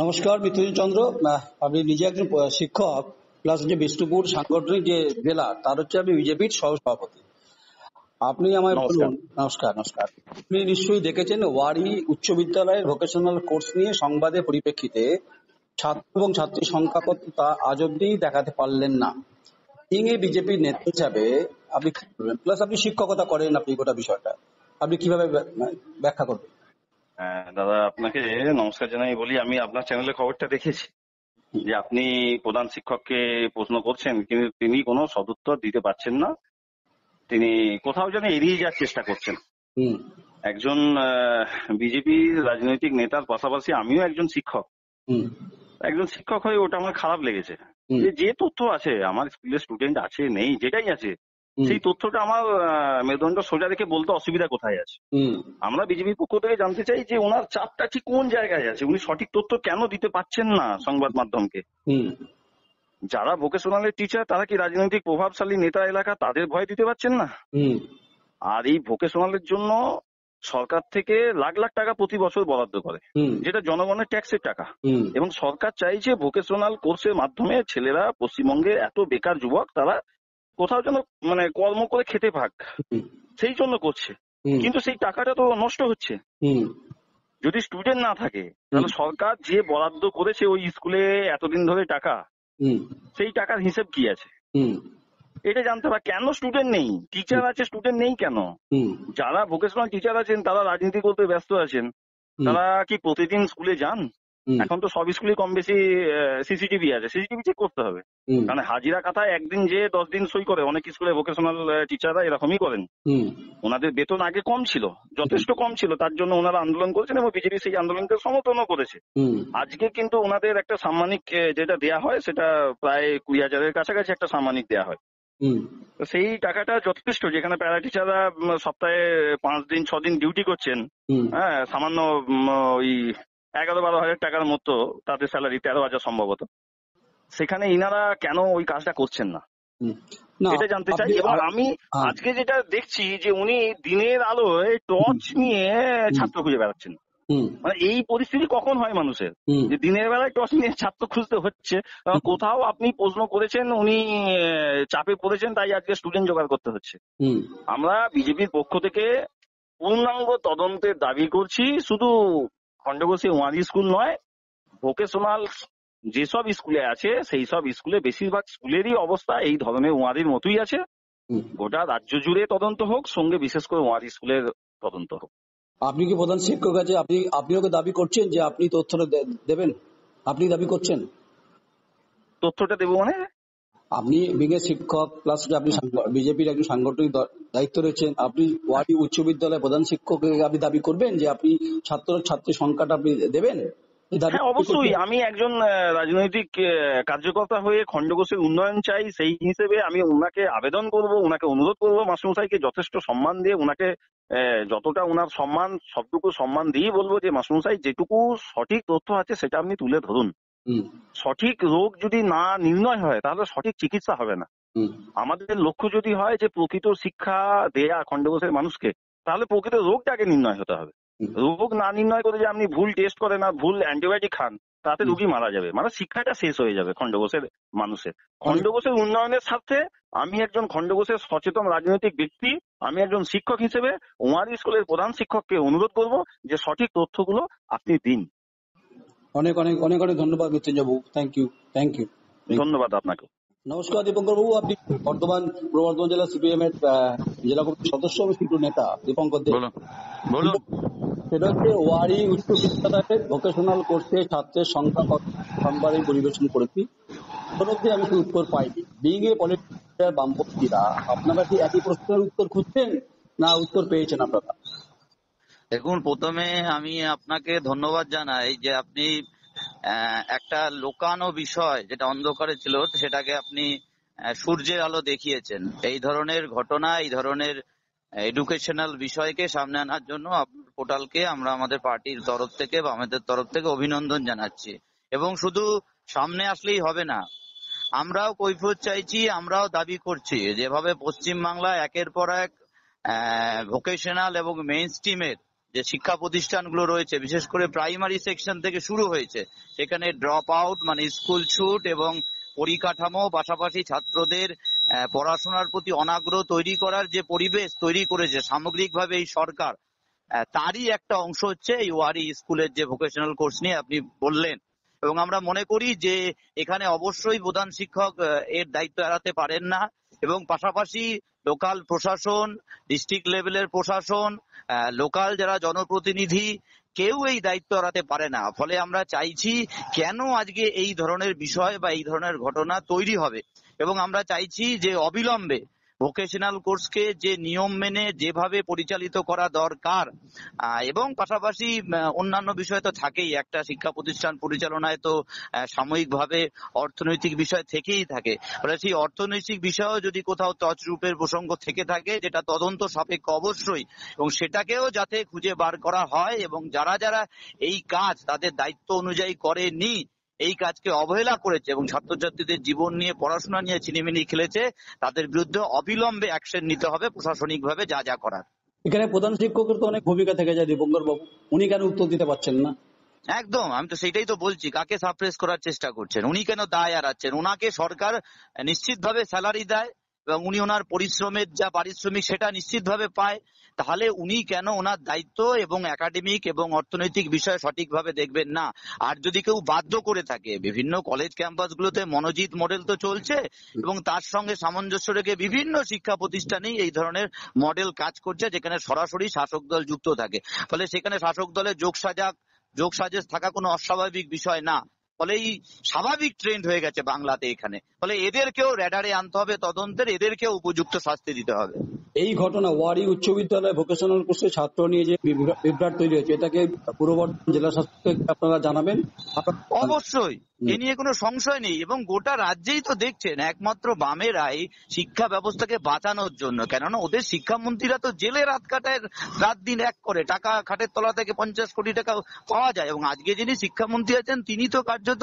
নমস্কার মৃত্যুঞ্জয় চন্দ্র। আপনি নিজে একজন শিক্ষক প্লাস যে বিষ্ণুপুর সাংগঠনিক যে জেলা তার হচ্ছে আপনি বিজেপির সহসভাপতি। আপনি আমায় নমস্কার। বলুন। নমস্কার নমস্কার। আপনি নিশ্চয়ই দেখেছেন ওয়ারি উচ্চ বিদ্যালয়ের ভোকেশনাল কোর্স নিয়ে সংবাদের পরিপ্রেক্ষিতে ছাত্র এবং ছাত্রীর সংখ্যা কত তা আজ অব্দি দেখাতে পারলেন না। বিজেপির নেতা হিসাবে আপনি কি করবেন? প্লাস আপনি শিক্ষকতা করেন, আপনি গোটা বিষয়টা আপনি কিভাবে ব্যাখ্যা করবেন? দাদা, আপনাকে নমস্কার জানাই। বলি, আমি আপনার চ্যানেলে খবরটা দেখেছি যে আপনি প্রধান শিক্ষককে প্রশ্ন করছেন, কিন্তু তিনি কোনো সদুত্তর দিতে পারছেন না। তিনি কোথাও যেন এড়িয়ে যাওয়ার চেষ্টা করছেন। হুম একজন বিজেপির রাজনৈতিক নেতার পাশাপাশি আমিও একজন শিক্ষক। হুম একজন শিক্ষক হয়ে ওটা আমার খারাপ লেগেছে হুম যে তথ্য আছে, আমার স্কুলের স্টুডেন্ট আছে নেই যেটাই আছে, হুম সেই তথ্যটা আমার মেরুদণ্ড সোজা রেখে বলতে অসুবিধা কোথায় আছে। হুম আমরা বিজেপির পক্ষ থেকে জানতে চাই যে ওনার চাপটা ঠিক কোন জায়গায় আছে, উনি সঠিক তথ্য কেন দিতে পারছেন না সংবাদ মাধ্যমকে। হুম যারা ভোকেশনালের টিচার তারা কি রাজনৈতিক প্রভাবশালী নেতা এলাকা, তাদের ভয় দিতে পারছেন না? হুম আর এই ভোকেশনালের জন্য সরকার থেকে লাখ লাখ টাকা প্রতি বছর বরাদ্দ করে, হুম যেটা জনগণের ট্যাক্সের টাকা। হুম এবং সরকার চাইছে ভোকেশনাল কোর্সের মাধ্যমে ছেলেরা, পশ্চিমবঙ্গে এত বেকার যুবক, তারা কোথাও যেন কর্ম করে খেতে পাক, হুম সেই জন্য করছে। হুম কিন্তু সেই টাকাটা তো নষ্ট হচ্ছে। হুম যদি স্টুডেন্ট না থাকে হুম তাহলে সরকার যে বরাদ্দ করেছে ওই স্কুলে এতদিন ধরে টাকা, হুম সেই টাকার হিসেব কি আছে হুম এটা জানতে হবে। কেন স্টুডেন্ট নেই? টিচার আছে, স্টুডেন্ট নেই কেন? হুম যারা ভোকেশনাল টিচার আছেন তারা রাজনীতি করতে ব্যস্ত আছেন, হুম তারা কি প্রতিদিন স্কুলে যান? হুম এখন তো সব স্কুলে কম বেশি সিসিটিভি আছে, সিসিটিভি চেক করতে হবে। হুম কারণ হাজিরা খাতায় একদিন যে 10 দিন সই করে, অনেক স্কুলে ভোকেশনাল টিচাররা এরকমই করেন। হুম ওনাদের বেতন আগে কম ছিল, যথেষ্ট কম ছিল, তার জন্য ওনারা আন্দোলন করেছেন এবং বিজেপি সেই আন্দোলনকে সমর্থনও করেছে। হুম আজকে কিন্তু ওনাদের একটা সাম্মানিক যেটা দেয়া হয় সেটা প্রায় 20,000-এর কাছাকাছি একটা সাম্মানিক দেয়া হয়। হুম তো সেই টাকাটা যথেষ্ট, যেখানে প্যারা টিচাররা সপ্তাহে 5 দিন 6 দিন ডিউটি করছেন। হুম হ্যাঁ, সামান্য ওই 11-12 হাজার টাকার মতো তাদের স্যালারি, 13,000 সম্ভবত। সেখানে ইনারা কেন ওই কাজটা করছেন না হুম। না, এটা জানতে চাই। আপনি এবং আমি হ্যাঁ, আজকে যেটা দেখছি যে উনি দিনের আলোয় হুম টর্চ নিয়ে হুম ছাত্র খুঁজে বেড়াচ্ছেন। হুম এই পরিস্থিতি কখন হয় মানুষের, হুম যে দিনের বেলায় টর্চ নিয়ে ছাত্র খুঁজতে হচ্ছে? কোথাও আপনি প্রশ্ন করেছেন, উনি চাপে পড়েছেন, তাই আজকে স্টুডেন্ট জোগাড় করতে হচ্ছে। হুম আমরা বিজেপির পক্ষ থেকে পূর্ণাঙ্গ তদন্তের দাবি করছি। শুধু খন্ডঘোষী ওয়ারি স্কুল নয়, ভোকেশনাল যেসব স্কুলে আছে সেই সব স্কুলে, বেশিরভাগ স্কুলেরই অবস্থা এই ধরনের ওয়ারির মতোই আছে। হুম। গোটা রাজ্য জুড়ে তদন্ত হোক, সঙ্গে বিশেষ করে ওয়ারি স্কুলের তদন্ত হোক। আপনি কি প্রধান শিক্ষক আছে, আপনিও কি দাবি করছেন যে আপনি তথ্যটা দেবেন? আপনি দাবি করছেন? তথ্যটা দেবো মানে? আপনি বিজ্ঞান শিক্ষক প্লাস আপনি বিজেপির একজন সাংগঠনিক দায়িত্ব রয়েছেন, আপনি ওয়ারি উচ্চ বিদ্যালয়ের প্রধান শিক্ষক আপনি দাবি করবেন যে আপনি ছাত্রীর সংখ্যাটা আপনি দেবেন? এই দাবি হ্যাঁ, আপনি অবশ্যই। করছেন? আমি একজন রাজনৈতিক কার্যকর্তা হয়ে খন্ডঘোষের উন্নয়ন চাই, সেই হিসেবে আমি উনাকে আবেদন করব, উনাকে অনুরোধ করব, মাস্টারমশাইকে যথেষ্ট সম্মান দিয়ে উনাকে যতটা উনার সম্মান, সবটুকু সম্মান দিয়ে বলবো যে মাস্টারমশাই, যেটুকু সঠিক তথ্য আছে সেটা আপনি তুলে ধরুন। হুম সঠিক রোগ যদি না নির্ণয় হয় তাহলে সঠিক চিকিৎসা হবে না। হুম আমাদের লক্ষ্য যদি হয় যে প্রকৃত শিক্ষা দেয়া খন্ডঘোষের মানুষকে, তাহলে প্রকৃত রোগটাকে নির্ণয় হতে হবে। হুম রোগ না নির্ণয় করে যে আপনি ভুল টেস্ট করেন আর ভুল অ্যান্টিবায়োটিক খান, তাতে হুম। রুগী মারা যাবে, মানে শিক্ষাটা শেষ হয়ে যাবে খন্ডঘোষের মানুষের। অনেক খন্ডঘোষের উন্নয়নের স্বার্থে আমি একজন খন্ডঘোষের সচেতন রাজনৈতিক ব্যক্তি, আমি একজন শিক্ষক হিসেবে ওয়ারি স্কুলের প্রধান শিক্ষককে অনুরোধ করব যে সঠিক তথ্যগুলো আপনি দিন। অনেক অনেক অনেক অনেক ধন্যবাদ মৃত্যুঞ্জয় বাবু। Thank you, thank you. ধন্যবাদ আপনাকে। নমস্কার দীপঙ্কর বাবু, আপনি বর্ধমান পূর্ব বর্ধমান জেলা সিপিএম এর জেলা কমিটির সদস্য এবং শীর্ষ নেতা দীপঙ্কর দেব। বলুন বলুন। সেটা হচ্ছে ওয়ারি উচ্চ বিদ্যালয়ের ভোকেশনাল কোর্সে ছাত্রের সংখ্যা কত সোমবারই পরিবেশন করেছি, এখন অব্দি আমি সেই উত্তর পাইনি। বিং এ পলিটিক্যাল বামপন্থীরা আপনারা কি একই প্রশ্নের উত্তর খুঁজছেন, না উত্তর পেয়েছেন আপনারা? দেখুন, প্রথমে আমি আপনাকে ধন্যবাদ জানাই যে আপনি একটা লোকানো বিষয় যেটা অন্ধকারে ছিল সেটাকে আপনি সূর্যের আলো দেখিয়েছেন। এই ধরনের ঘটনা, এই ধরনের এডুকেশনাল বিষয়কে সামনে আনার জন্য আপনার পোর্টালকে আমরা আমাদের পার্টির তরফ থেকে বা আমাদের তরফ থেকে অভিনন্দন জানাচ্ছি। এবং শুধু সামনে আসলেই হবে না, আমরাও কৈফিয়ত চাইছি, আমরাও দাবি করছি। যেভাবে পশ্চিমবাংলায় একের পর এক ভোকেশনাল এবং মেইন স্ট্রিমের যে শিক্ষা প্রতিষ্ঠানগুলো রয়েছে, বিশেষ করে প্রাইমারি সেকশন থেকে শুরু হয়েছে, সেখানে ড্রপ আউট মানে স্কুল ছুট এবং পরিকাঠামো, পাশাপাশি ছাত্রদের পড়াশোনার প্রতি অনাগ্রহ তৈরি করার যে পরিবেশ তৈরি করেছে সামগ্রিকভাবে এই সরকার, তারই একটা অংশ হচ্ছে এই ওয়ারি স্কুলের যে ভোকেশনাল কোর্স নিয়ে আপনি বললেন। এবং আমরা মনে করি যে এখানে অবশ্যই প্রধান শিক্ষক এর দায়িত্ব এড়াতে পারেন না, এবং পাশাপাশি লোকাল প্রশাসন, ডিস্ট্রিক্ট লেভেলের প্রশাসন, লোকাল যারা জনপ্রতিনিধি, কেউ এই দায়িত্ব এড়াতে পারে না। ফলে আমরা চাইছি কেন আজকে এই ধরনের বিষয় বা এই ধরনের ঘটনা তৈরি হবে, এবং আমরা চাইছি যে অবিলম্বে ভোকেশনাল কোর্সকে যে নিয়ম মেনে যেভাবে পরিচালিত করা দরকার, এবং পাশাপাশি অন্যান্য বিষয় তো থাকেই, একটা শিক্ষা প্রতিষ্ঠান পরিচালনায় তো সাময়িকভাবে অর্থনৈতিক বিষয় থেকেই থাকে। ফলে সেই অর্থনৈতিক বিষয়েও যদি কোথাও তছরূপের প্রসঙ্গ থেকে থাকে, যেটা তদন্ত সাপেক্ষ অবশ্যই, এবং সেটাকেও যাতে খুঁজে বার করা হয়, এবং যারা যারা এই কাজ তাদের দায়িত্ব অনুযায়ী করেনি, এই কাজকে অবহেলা করেছে এবং ছাত্রছাত্রীদের জীবন নিয়ে, পড়াশোনা নিয়ে ছিনিমিনি খেলেছে, তাদের বিরুদ্ধে অবিলম্বে অ্যাকশন নিতে হবে প্রশাসনিকভাবে যা যা করার। এখানে প্রধান শিক্ষকের তো অনেক ভূমিকা থেকে যায় দীপঙ্কর বাবু, উনি কেন উত্তর দিতে পারছেন না? একদম, আমি তো সেটাই তো বলছি, কাকে সাপ্রেস করার চেষ্টা করছেন? উনি কেন দায় এড়াচ্ছেন? ওনাকে সরকার নিশ্চিতভাবে স্যালারি দেয় এবং উনি ওনার পরিশ্রমের যা পারিশ্রমিক সেটা নিশ্চিতভাবে পায়, তাহলে উনি কেন ওনার দায়িত্ব এবং একাডেমিক এবং অর্থনৈতিক বিষয় সঠিকভাবে দেখবেন না? আর যদি কেউ বাধ্য করে থাকে, বিভিন্ন কলেজ ক্যাম্পাসগুলোতে মনোজিৎ মডেল তো চলছে, এবং তার সঙ্গে সামঞ্জস্য রেখে বিভিন্ন শিক্ষা প্রতিষ্ঠানেই এই ধরনের মডেল কাজ করছে, যেখানে সরাসরি শাসক দল যুক্ত থাকে। ফলে সেখানে শাসক দলের যোগসাজশ থাকা কোনো অস্বাভাবিক বিষয় না। ফলে এই স্বাভাবিক ট্রেন্ড হয়ে গেছে বাংলাতে এখানে। ফলে এদেরকেও র্যাডারে আনতে হবে তদন্তের, এদেরকেও উপযুক্ত শাস্তি দিতে হবে। এই ঘটনা ওয়ারি উচ্চ বিদ্যালয় ভোকেশনাল কোর্সে ছাত্র নিয়ে যে বিভ্রাট তৈরি হয়েছে, এটাকে পূর্ব বর্ধমান জেলা শাসককে আপনারা জানাবেন? অবশ্যই, এ নিয়ে কোনো সংশয় নেই, এবং গোটা রাজ্যেই তো দেখছেন একমাত্র বামেরাই শিক্ষা ব্যবস্থাকে বাঁচানোর জন্য, কেননা ওদের শিক্ষামন্ত্রীরা তো জেলে রাত কাটায়, রাত দিন এক করে, টাকা খাটের তলা থেকে 50 কোটি টাকা পাওয়া যায়, এবং আজকে যিনি শিক্ষামন্ত্রী আছেন তিনি তো কার্যত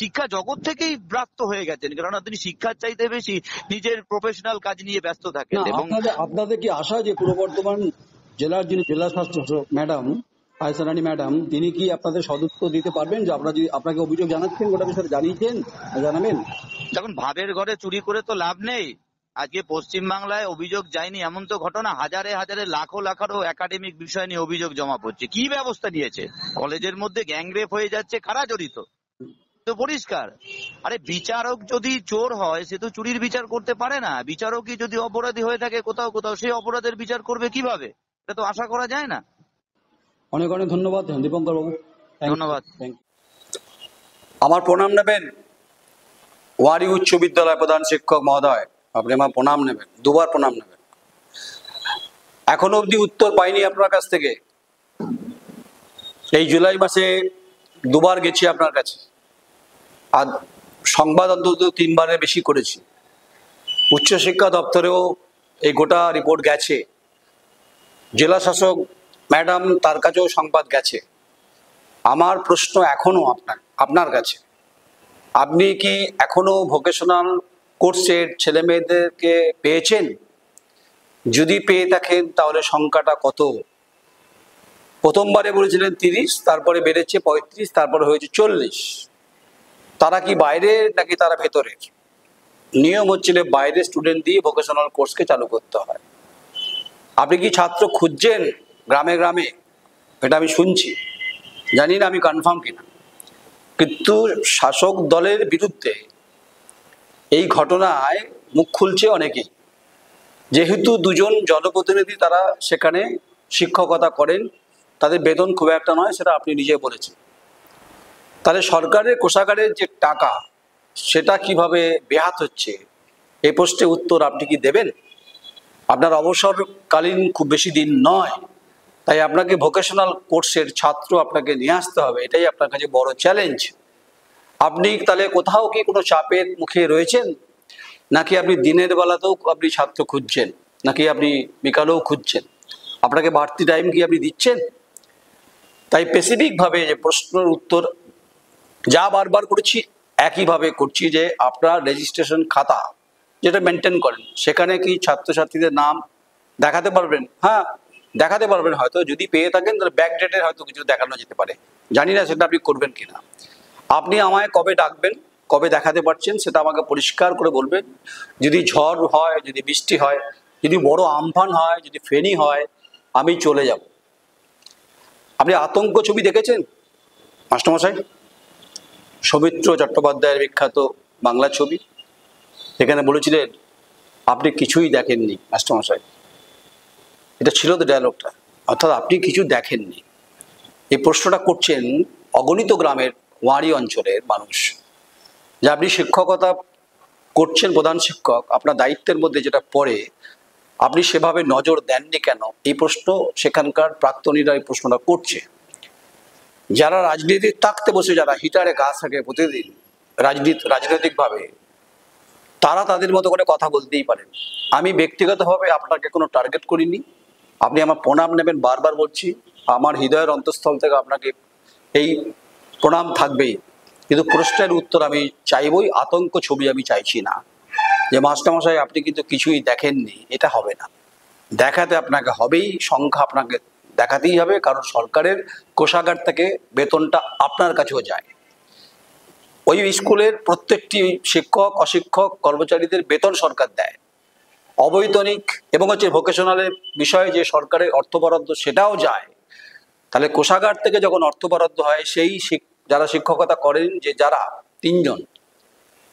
শিক্ষা জগৎ থেকেই ব্রাত্য হয়ে গেছেন, কেননা তিনি শিক্ষার চাইতে বেশি নিজের প্রফেশনাল কাজ নিয়ে ব্যস্ত থাকেন। এবং আপনাদের কি আশা যে পূর্ব বর্ধমান জেলার যিনি জেলা শাসক ম্যাডাম আয়েশা রানী ম্যাডাম, তিনি কি আপনাদের সদুত্তর দিতে পারবেন? যে আপনারা যদি আপনাকে অভিযোগ জানাচ্ছেন, গোটা বিষয়ে জানিয়েছেন, জানাবেন? যখন ভাবের ঘরে চুরি করে তো লাভ নেই। আজকে পশ্চিমবাংলায় অভিযোগ যায়নি এমন তো ঘটনা, হাজারে হাজারে লাখো লাখেরও একাডেমিক বিষয় নিয়ে অভিযোগ জমা পড়ছে। কি ব্যবস্থা নিয়েছে? কলেজের মধ্যে গ্যাংরেপ হয়ে যাচ্ছে, কারা জড়িত তো পরিষ্কার। আরে বিচারক যদি চোর হয় সে তো চুরির বিচার করতে পারে না, বিচারকই যদি অপরাধী হয়ে থাকে কোথাও কোথাও, সেই অপরাধের বিচার করবে কিভাবে? এটা তো আশা করা যায় না। অনেক অনেক ধন্যবাদ দীপঙ্কর বাবু। ধন্যবাদ। আমার প্রণাম নেবেন ওয়ারি উচ্চ বিদ্যালয় প্রধান শিক্ষক মহোদয়, আপনি আমার প্রণাম নেবেন, দুবার প্রণাম নেবেন। এখনো অবধি উত্তর পাইনি আপনার কাছ থেকে। এই জুলাই মাসে দুবার গেছি আপনার কাছে, আর সংবাদ অন্তত 3 বারের বেশি করেছি। উচ্চশিক্ষা দপ্তরেও এই গোটা রিপোর্ট গেছে, জেলা শাসক ম্যাডাম তার কাছেও সংবাদ গেছে। আমার প্রশ্ন এখনো আপনার কাছে, আপনি কি এখনো ভোকেশনাল কোর্সের ছেলে মেয়েদেরকে পেয়েছেন? যদি পেয়ে থাকেন তাহলে সংখ্যাটা কত? প্রথমবারে বলেছিলেন 30, তারপরে বেড়েছে 35, তারপরে হয়েছে 40। তারা কি বাইরে নাকি তারা ভেতরের? নিয়ম হচ্ছিল বাইরে স্টুডেন্ট দিয়ে ভোকেশনাল কোর্সকে চালু করতে হয়। আপনি কি ছাত্র খুঁজছেন গ্রামে গ্রামে? এটা আমি শুনছি, জানি না আমি কনফার্ম কিনা, কিন্তু শাসক দলের বিরুদ্ধে এই ঘটনায় মুখ খুলছে অনেকেই। যেহেতু 2 জন জনপ্রতিনিধি তারা সেখানে শিক্ষকতা করেন, তাদের বেতন খুব একটা নয়, সেটা আপনি নিজে বলেছেন। তাহলে সরকারের কোষাগারের যে টাকা সেটা কিভাবে ব্যাহত হচ্ছে, এই প্রশ্নে উত্তর আপনি কি দেবেন? আপনার অবসরকালীন খুব বেশি দিন নয়, তাই আপনাকে ভোকেশনাল কোর্সের ছাত্র আপনাকে নিয়ে আসতে হবে, এটাই আপনার কাছে বড় চ্যালেঞ্জ। আপনি তাহলে কোথাও কি কোনো চাপের মুখে রয়েছেন, নাকি আপনি দিনের বেলাতেও আপনি ছাত্র খুঁজছেন, নাকি আপনি বিকালেও খুঁজছেন? আপনাকে বাড়তি টাইম কি আপনি দিচ্ছেন? তাই স্পেসিফিকভাবে যে প্রশ্নের উত্তর যা বারবার করেছি একইভাবে করছি, যে আপনার রেজিস্ট্রেশন খাতা যেটা মেনটেন করেন সেখানে কি ছাত্রছাত্রীদের নাম দেখাতে পারবেন? হ্যাঁ, দেখাতে পারবেন হয়তো, যদি পেয়ে থাকেন তাহলে ব্যাকডেটের হয়তো কিছু দেখানো যেতে পারে, জানি না সেটা আপনি করবেন কিনা। আপনি আমায় কবে ডাকবেন, কবে দেখাতে পারছেন সেটা আমাকে পরিষ্কার করে বলবেন। যদি ঝড় হয়, যদি বৃষ্টি হয়, যদি বড় আমফান হয়, যদি ফেনি হয়, আমি চলে যাব। আপনি আতঙ্ক ছবি দেখেছেন মাস্টারমশাই? সৌমিত্র চট্টোপাধ্যায়ের বিখ্যাত বাংলা ছবি, এখানে বলেছিলেন আপনি কিছুই দেখেননি মাস্টারমশাই, এটা ছিল তো ডায়লগটা, অর্থাৎ আপনি কিছু দেখেননি। এই প্রশ্নটা করছেন অগণিত গ্রামের ওয়ারি অঞ্চলের মানুষ, যে আপনি শিক্ষকতা করছেন, প্রধান শিক্ষক, আপনার দায়িত্বের মধ্যে যেটা পড়ে আপনি সেভাবে নজর দেননি কেন, এই প্রশ্ন সেখানকার প্রাক্তনীরা এই প্রশ্নটা করছে। যারা রাজনীতির তাকতে বসে, যারা হিটারে গা থাকে প্রতিদিন রাজনৈতিকভাবে, তারা তাদের মতো করে কথা বলতেই পারেন। আমি ব্যক্তিগতভাবে আপনাকে কোনো টার্গেট করিনি, আপনি আমার প্রণাম নেবেন, বারবার বলছি, আমার হৃদয়ের অন্তঃস্থল থেকে আপনাকে এই প্রণাম থাকবেই। কিন্তু প্রশ্নের উত্তর আমি চাইবই, আতঙ্ক ছবি আমি চাইছি না। যে মাস্টারমশাই আপনি কিন্তু কিছুই দেখেননি, এটা হবে না। দেখাতে আপনাকে হবেই, সংখ্যা আপনাকে দেখাতেই হবে, কারণ সরকারের কোষাগার থেকে বেতনটা আপনার কাছেও যায়। ওই স্কুলের প্রত্যেকটি শিক্ষক অশিক্ষক কর্মচারীদের বেতন সরকার দেয়, অবৈতনিক এবং ভোকেশনালের বিষয়ে যে সরকারের অর্থ বরাদ্দ সেটাও যায়। তাহলে কোষাগার থেকে যখন অর্থ বরাদ্দ হয়, সেই যারা শিক্ষকতা করেন, যে যারা 3 জন,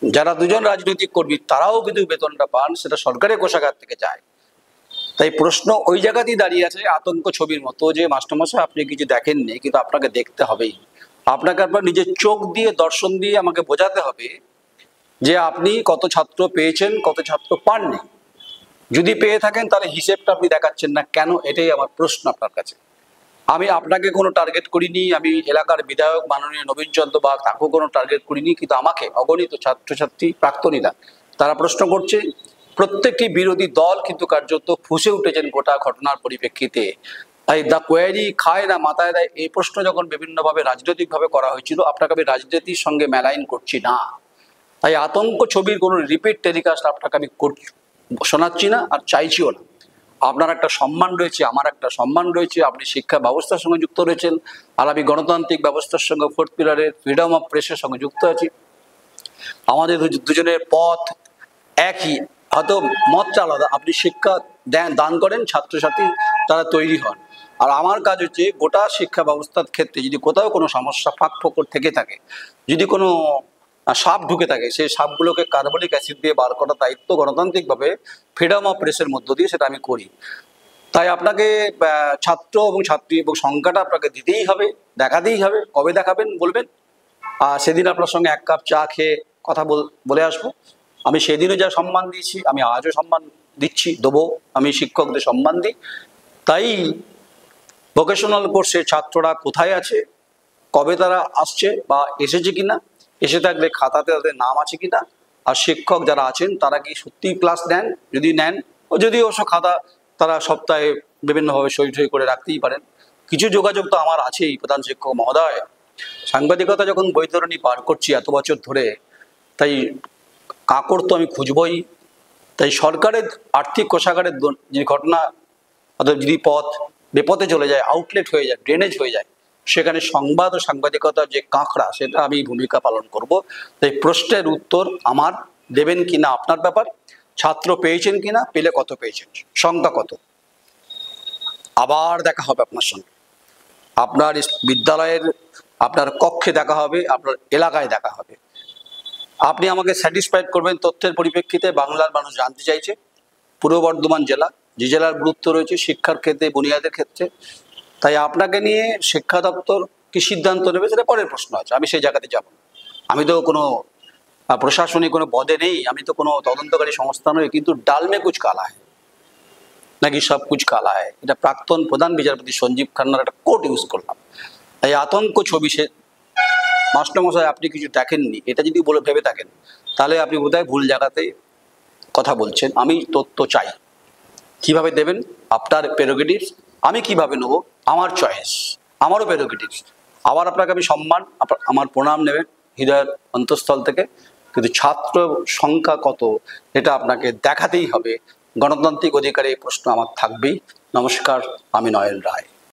যারা 2 জন রাজনৈতিক কর্মী, তারাও কিন্তু বেতনটা পান, সেটা সরকারের কোষাগার থেকে যায়। তাই প্রশ্ন ওই জায়গাতেই দাঁড়িয়ে আছে, আতঙ্ক ছবির মতো, যে মাস্টারমশাই আপনি কিছু দেখেননি, কিন্তু আপনাকে দেখতে হবেই। আপনাকে আপনার নিজের চোখ দিয়ে, দর্শন দিয়ে আমাকে বোঝাতে হবে যে আপনি কত ছাত্র পেয়েছেন, কত ছাত্র পাননি। যদি পেয়ে থাকেন তাহলে হিসেবটা আপনি দেখাচ্ছেন না কেন, এটাই আমার প্রশ্ন আপনার কাছে। আমি আপনাকে কোনো টার্গেট করিনি, আমি এলাকার বিধায়ক মাননীয় নবীন চন্দ্র বাগ তাকেও কোনো টার্গেট করিনি, কিন্তু আমাকে অগণিত ছাত্রছাত্রী প্রাক্তনীরা তারা প্রশ্ন করছে। প্রত্যেকটি বিরোধী দল কিন্তু কার্যত ফুঁসে উঠেছেন গোটা ঘটনার পরিপ্রেক্ষিতে। তাই দ্য কোয়ারি খায় না মাথায় দেয়, এই প্রশ্ন যখন বিভিন্নভাবে রাজনৈতিকভাবে করা হয়েছিল, আপনাকে আমি রাজনীতির সঙ্গে মেলাইন করছি না। তাই আতঙ্ক ছবির কোনো রিপিট টেলিকাস্ট আপনাকে আমি শোনাচ্ছি না, আর চাইছিও না। আপনার একটা সম্মান রয়েছে, আমার একটা সম্মান রয়েছে, আপনি শিক্ষা ব্যবস্থার সঙ্গে যুক্ত রয়েছেন, আর আমি গণতান্ত্রিক ব্যবস্থার সঙ্গে 4th পিলারের ফ্রিডম অফ প্রেসের সঙ্গে যুক্ত আছি। আমাদের দুজনের পথ একই, হয়তো মতটা আলাদা। আপনি শিক্ষা দান করেন, ছাত্রছাত্রী তারা তৈরি হন, আর আমার কাজ হচ্ছে গোটা শিক্ষা ব্যবস্থার ক্ষেত্রে যদি কোথাও কোনো সমস্যা ফাঁক ফোকর থেকে থাকে, যদি কোনো সাপ ঢুকে থাকে, সেই সাপগুলোকে কার্বনিক অ্যাসিড দিয়ে বার করার দায়িত্ব গণতান্ত্রিকভাবে ফ্রিডম অফ প্রেসের মধ্য দিয়ে সেটা আমি করি। তাই আপনাকে ছাত্র এবং ছাত্রী এবং সংখ্যাটা আপনাকে দিতেই হবে, দেখাতেই হবে। কবে দেখাবেন বলবেন, আর সেদিন আপনার সঙ্গে 1 কাপ চা খেয়ে কথা বলে আসবো। আমি সেদিনও যা সম্মান দিয়েছি, আমি আজও সম্মান দিচ্ছি, দেবো। আমি শিক্ষকদের সম্মান দিই। তাই ভোকেশনাল কোর্সের ছাত্ররা কোথায় আছে, কবে তারা আসছে বা এসেছে কিনা, এসে থাকলে খাতাতে তাদের নাম আছে কিনা, আর শিক্ষক যারা আছেন তারা কি সত্যিই ক্লাস নেন, যদি নেন, ও যদি অবশ্য খাতা তারা সপ্তাহে বিভিন্নভাবে সই করে রাখতেই পারেন। কিছু যোগাযোগ তো আমার আছেই প্রধান শিক্ষক মহোদয়। সাংবাদিকতা যখন বৈতরণী পার করছি এত বছর ধরে, তাই কাঁকড় তো আমি খুঁজবই। তাই সরকারের আর্থিক কোষাগারের যে ঘটনা, অর্থাৎ যদি পথ বেপথে চলে যায়, আউটলেট হয়ে যায়, ড্রেনেজ হয়ে যায়, সেখানে সংবাদ ও সাংবাদিকতার যে কাঁকড়া, সেটা আমি ভূমিকা পালন করব। তাই প্রশ্নের উত্তর আমার দেবেন কিনা আপনার ব্যাপার। ছাত্র পেয়েছেন কিনা, পেলে কত পেয়েছেন, সংখ্যা কত। আবার দেখা হবে আপনার সঙ্গে, আপনার বিদ্যালয়ের আপনার কক্ষে দেখা হবে, আপনার এলাকায় দেখা হবে। আপনি আমাকে স্যাটিসফাইড করবেন তথ্যের পরিপ্রেক্ষিতে। বাংলার মানুষ জানতে চাইছে পূর্ব বর্ধমান জেলা, যে জেলার গুরুত্ব রয়েছে শিক্ষার ক্ষেত্রে, বুনিয়াদের ক্ষেত্রে। তাই আপনাকে নিয়ে শিক্ষা দপ্তর কি সিদ্ধান্ত নেবে সেটা পরের প্রশ্ন আছে, আমি সেই জায়গাতে যাব। আমি তো কোনো প্রশাসনিক কোনো পদে নেই, আমি তো কোনো তদন্তকারী সংস্থা নই। কিন্তু ডাল মে কুচ কালা হয় নাকি সব কুচ কালা হয়, এটা প্রাক্তন প্রধান বিচারপতি সঞ্জীব খান্নার একটা কোট ইউজ করলাম। তাই আতঙ্ক ছবি সে মাস্টারমশাই আপনি কিছু দেখেননি, এটা যদি ভেবে থাকেন, তাহলে আপনি বোধহয় ভুল জায়গাতে কথা বলছেন। আমি তথ্য চাই, কিভাবে দেবেন আপনার প্রেরোগেটিভস, আমি কিভাবে নেব আমার চয়েস, আমারও প্রেরোগেটিভস। আবার আপনাকে আমি সম্মান, আমার প্রণাম নেবেন হৃদয়ের অন্তঃস্থল থেকে। কিন্তু ছাত্র সংখ্যা কত এটা আপনাকে দেখাতেই হবে। গণতান্ত্রিক অধিকারে এই প্রশ্ন আমার থাকবেই, নমস্কার, আমি নয়ন রায়।